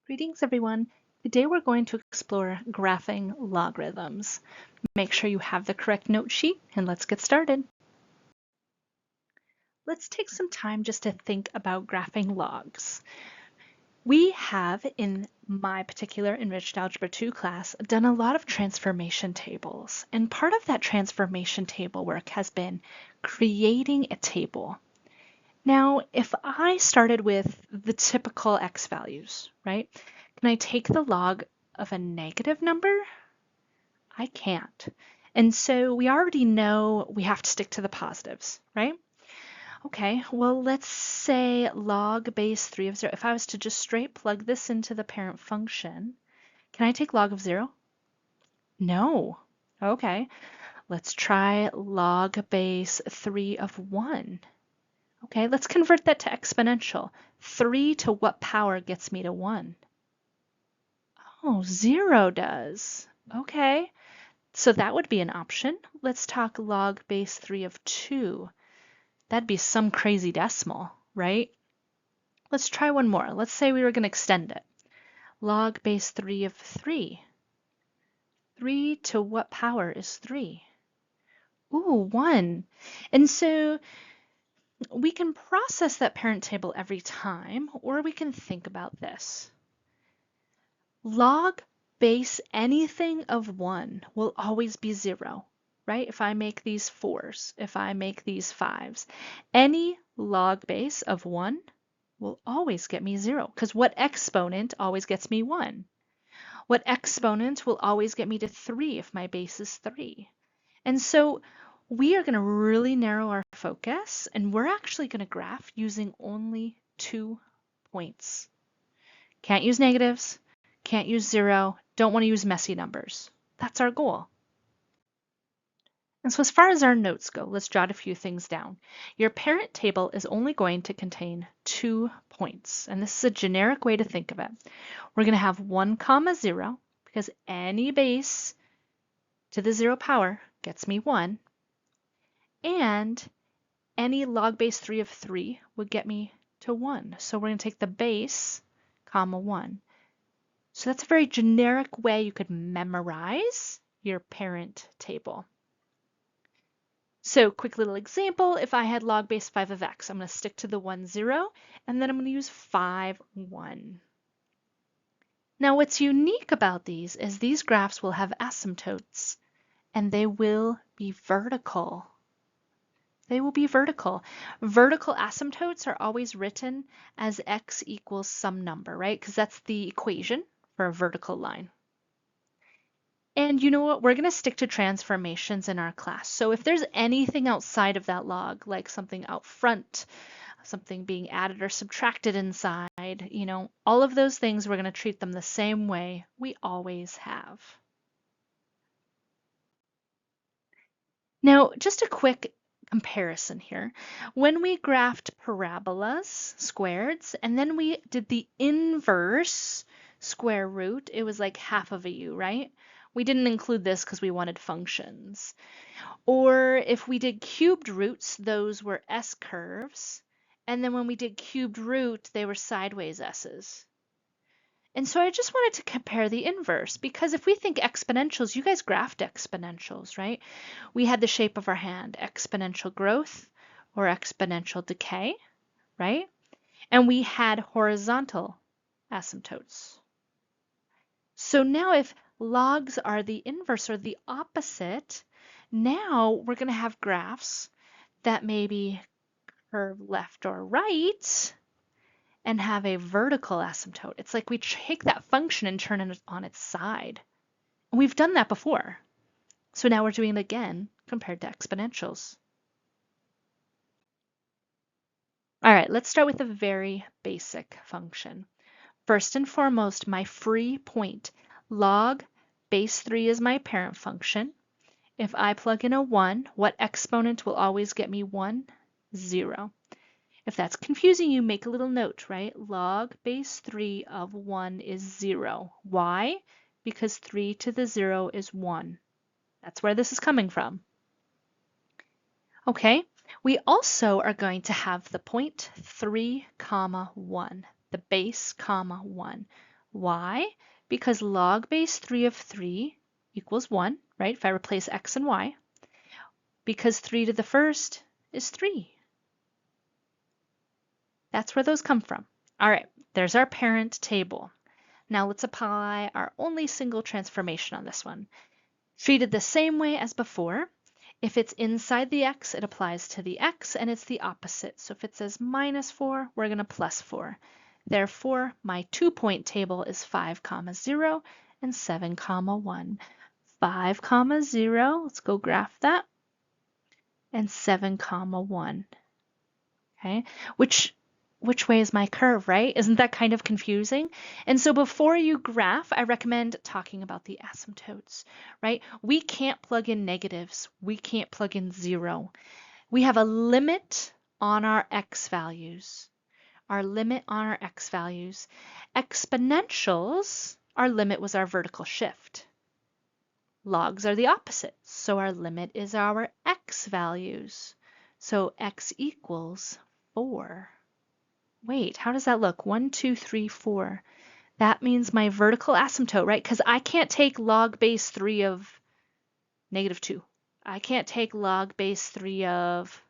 Greetings, everyone. Today we're going to explore graphing logarithms. Make sure you have the correct note sheet and let's get started. Let's take some time just to think about graphing logs. We have, in my particular Enriched Algebra 2 class, done a lot of transformation tables. And part of that transformation table work has been creating a table. Now, if I started with the typical x values, right? Can I take the log of a negative number? I can't. And so we already know we have to stick to the positives, right? Okay, well, let's say log base 3 of 0. If I was to just straight plug this into the parent function, can I take log of 0? No. Okay, let's try log base 3 of 1. Okay, let's convert that to exponential. 3 to what power gets me to 1? Oh, 0 does. Okay, so that would be an option. Let's talk log base 3 of 2. That'd be some crazy decimal, right? Let's try one more. Let's say we were going to extend it. Log base 3 of 3. 3 to what power is 3? Ooh, 1. And so we can process that parent table every time, or we can think about this. Log base anything of 1 will always be 0, right? If I make these 4s, if I make these 5s, any log base of 1 will always get me 0, because what exponent always gets me 1? What exponent will always get me to 3 if my base is 3? And so we are going to really narrow our focus, and we're actually going to graph using only 2 points. Can't use negatives, can't use 0, don't want to use messy numbers. That's our goal. And so as far as our notes go, let's jot a few things down. Your parent table is only going to contain 2 points, and this is a generic way to think of it. We're going to have 1, 0, because any base to the 0 power gets me 1, and any log base 3 of 3 would get me to 1. So we're going to take the base, 1. So that's a very generic way you could memorize your parent table. So quick little example, if I had log base 5 of x, I'm going to stick to the 1, 0, and then I'm going to use 5, 1. Now what's unique about these is these graphs will have asymptotes, and they will be vertical. They will be vertical. Vertical asymptotes are always written as x equals some number, right? Because that's the equation for a vertical line. And you know what? We're going to stick to transformations in our class. So if there's anything outside of that log, like something out front, something being added or subtracted inside, all of those things, we're going to treat them the same way we always have. Now, just a quick comparison here. When we graphed parabolas, squareds, and then we did the inverse square root, it was like half of a u, right? We didn't include this because we wanted functions. Or if we did cubed roots, those were S curves. And then when we did cubed root, they were sideways S's. And so I just wanted to compare the inverse, because if we think exponentials, you guys graphed exponentials, right? We had the shape of our hand, exponential growth or exponential decay, right? And we had horizontal asymptotes. So now if logs are the inverse or the opposite, now we're going to have graphs that maybe curve left or right and have a vertical asymptote. It's like we take that function and turn it on its side. And we've done that before. So now we're doing it again compared to exponentials. All right, let's start with a very basic function. First and foremost, my free point, log base 3 is my parent function. If I plug in a 1, what exponent will always get me 1? 0. If that's confusing you, make a little note, right? Log base 3 of 1 is 0. Why? Because 3 to the 0 is 1. That's where this is coming from. Okay, we also are going to have the point 3, 1, the base, 1. Why? Because log base 3 of 3 equals 1, right? If I replace x and y. Because 3 to the first is 3. That's where those come from. All right, there's our parent table. Now let's apply our only single transformation on this one. Treated the same way as before. If it's inside the x, it applies to the x, and it's the opposite. So if it says -4, we're going to +4. Therefore, my 2-point table is 5, 0, and 7, 1. 5, 0, let's go graph that, and 7, 1. Okay, which way is my curve, right? Isn't that kind of confusing? And so before you graph, I recommend talking about the asymptotes, right? We can't plug in negatives. We can't plug in 0. We have a limit on our x values. Our limit on our x values. Exponentials, our limit was our vertical shift. Logs are the opposite, so our limit is our x values. So x equals 4. Wait, how does that look? 1, 2, 3, 4. That means my vertical asymptote, right? Because I can't take log base 3 of -2. I can't take log base 3 of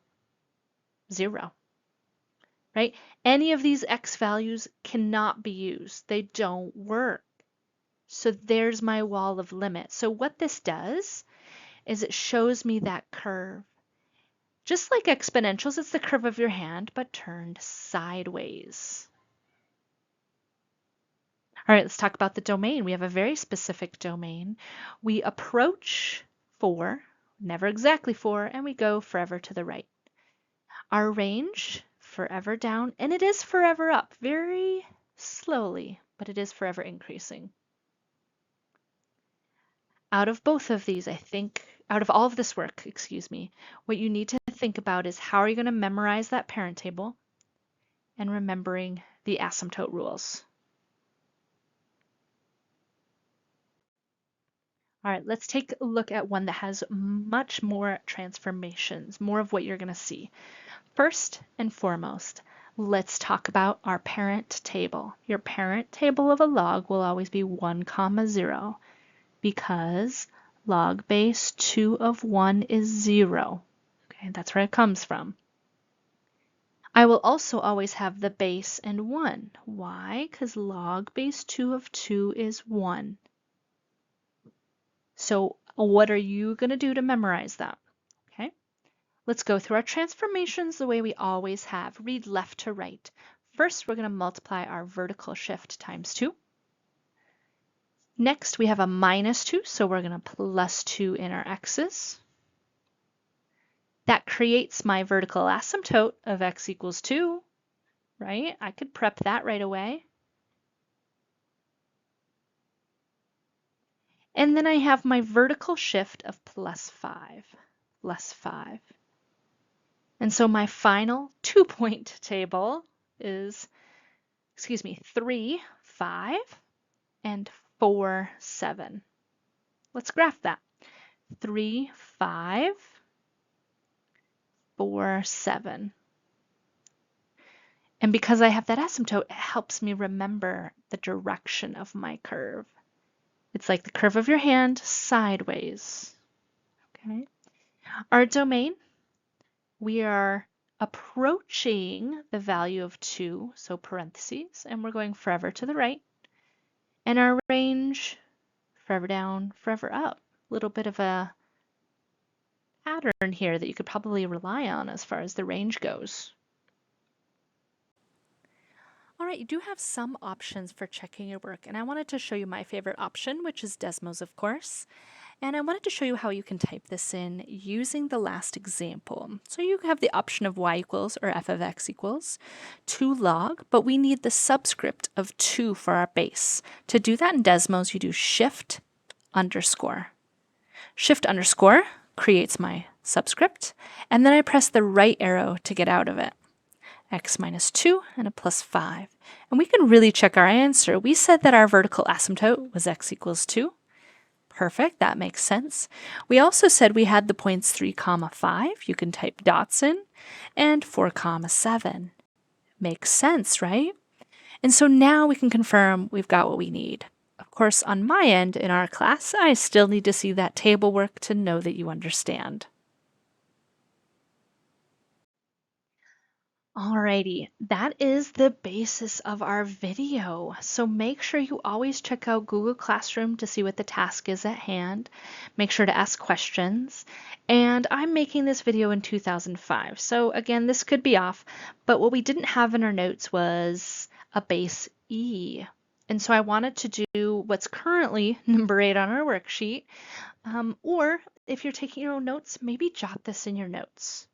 0, right? Any of these x values cannot be used. They don't work. So there's my wall of limit. So what this does is it shows me that curve. Just like exponentials, it's the curve of your hand, but turned sideways. All right, let's talk about the domain. We have a very specific domain. We approach 4, never exactly 4, and we go forever to the right. Our range, forever down, and it is forever up, very slowly, but it is forever increasing. Out of both of these, I think, out of all of this work, excuse me, what you need to think about is how are you going to memorize that parent table and remembering the asymptote rules. All right, let's take a look at one that has much more transformations, more of what you're going to see. First and foremost, let's talk about our parent table. Your parent table of a log will always be 1, 0, because log base 2 of 1 is 0. Okay, that's where it comes from. I will also always have the base and 1. Why? Because log base 2 of 2 is 1. So what are you going to do to memorize that? Okay, let's go through our transformations the way we always have. Read left to right. First, we're going to multiply our vertical shift times 2. Next, we have a -2, so we're going to +2 in our x's. That creates my vertical asymptote of x equals 2, right? I could prep that right away. And then I have my vertical shift of +5, +5. And so my final 2-point table is, 3, 5, and 4, 7. Let's graph that. 3, 5, 4, 7. And because I have that asymptote, it helps me remember the direction of my curve. It's like the curve of your hand sideways. Okay. Our domain, we are approaching the value of 2, so parentheses, and we're going forever to the right. And our range, forever down, forever up. A little bit of a pattern here that you could probably rely on as far as the range goes. All right, you do have some options for checking your work, and I wanted to show you my favorite option, which is Desmos, of course. And I wanted to show you how you can type this in using the last example. So you have the option of y equals, or f of x equals, 2 log, but we need the subscript of 2 for our base. To do that in Desmos, you do shift underscore. Shift underscore creates my subscript, and then I press the right arrow to get out of it. X minus 2 and a plus 5. And we can really check our answer. We said that our vertical asymptote was x equals 2. Perfect, that makes sense. We also said we had the points 3, 5. You can type dots in, and 4, 7. Makes sense, right? And so now we can confirm we've got what we need. Of course, on my end in our class, I still need to see that table work to know that you understand. Alrighty, that is the basis of our video. So make sure you always check out Google Classroom to see what the task is at hand. Make sure to ask questions. And I'm making this video in 2005. So again, this could be off, but what we didn't have in our notes was a base E. And so I wanted to do what's currently number 8 on our worksheet. Or if you're taking your own notes, maybe jot this in your notes.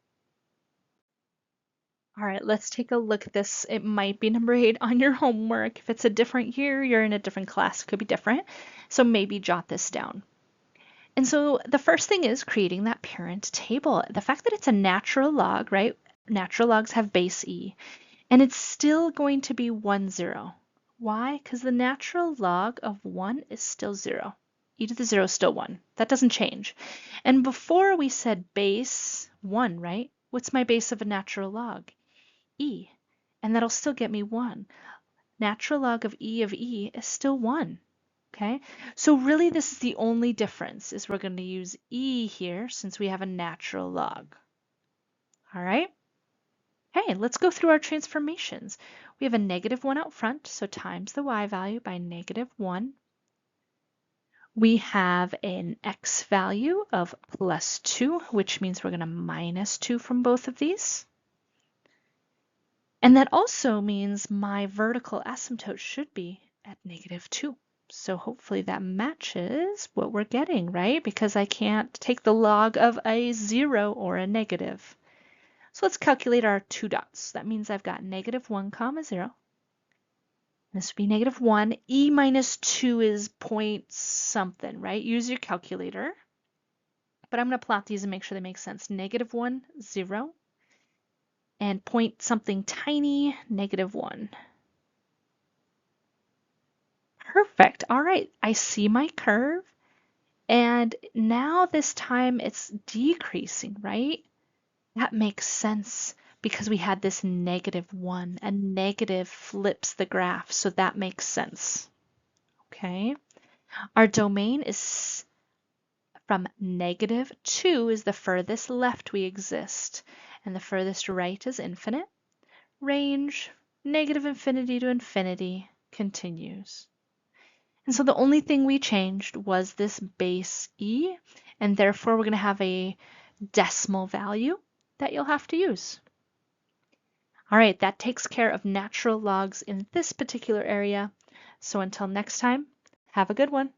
All right, let's take a look at this. It might be number 8 on your homework. If it's a different year, you're in a different class, it could be different. So maybe jot this down. And so the first thing is creating that parent table. The fact that it's a natural log, right? Natural logs have base E, and it's still going to be 1, 0. Why? Because the natural log of 1 is still 0. E to the 0 is still 1. That doesn't change. And before we said base 1, right? What's my base of a natural log? E, and that'll still get me 1. Natural log of E is still 1. Okay, so really this is the only difference is we're going to use E here since we have a natural log. All right. Hey, let's go through our transformations. We have a -1 out front, so times the y value by -1. We have an x value of +2, which means we're going to -2 from both of these. And that also means my vertical asymptote should be at -2. So hopefully that matches what we're getting, right? Because I can't take the log of a 0 or a negative. So let's calculate our 2 dots. That means I've got -1 comma 0. This would be -1. E minus 2 is point something, right? Use your calculator. But I'm going to plot these and make sure they make sense. -1, 0. And point something tiny, -1. Perfect. All right, I see my curve. And now this time it's decreasing, right? That makes sense because we had this -1. A negative flips the graph, so that makes sense. Okay. Our domain is from -2 is the furthest left we exist, and the furthest right is infinite. Range, -infinity to infinity, continues. And so the only thing we changed was this base E, and therefore we're going to have a decimal value that you'll have to use. All right, that takes care of natural logs in this particular area. So until next time, have a good one.